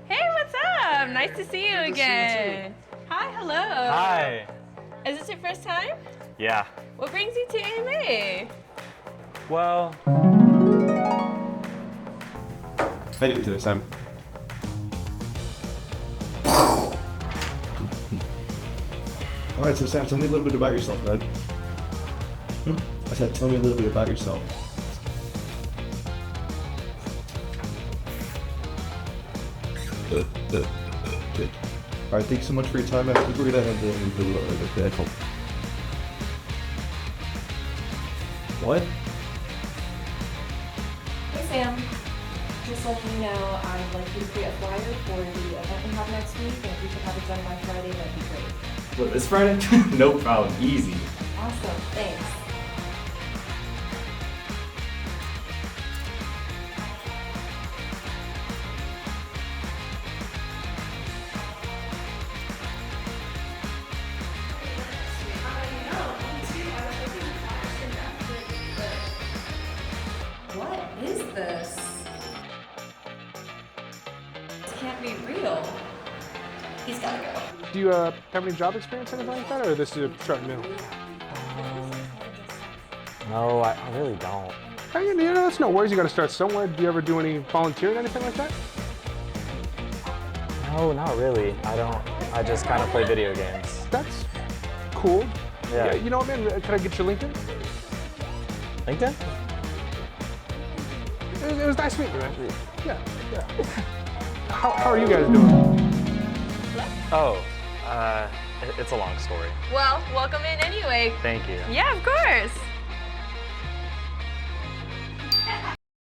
Hey, what's up? Nice to see you again. Hi, hello. Hi. Is this your first time? Yeah. What brings you to AMA? Well, I did it this time. All right, so Sam, tell me a little bit about yourself, bud. I said, tell me a little bit about yourself. Good. All right, thanks so much for your time. I think we're gonna have to do a bit. What? Hey Sam, just letting you know I'd like you to create a flyer for the event we have next week, and if you could have it done by Friday, that'd be great. What, this Friday? No problem, easy. Awesome, thanks. What is this? This can't be real. He's gotta go. Do you have any job experience or anything like that, or this is starting new? no, I really don't. Hey, that's no worries. You got to start somewhere. Do you ever do any volunteering, anything like that? No, not really. I just kind of play video games. That's cool. Yeah. You know what, man? Can I get your LinkedIn? LinkedIn? It was nice meeting you, man. Yeah. How are you guys doing? Oh, it's a long story. Well, welcome in anyway. Thank you. Yeah, of course.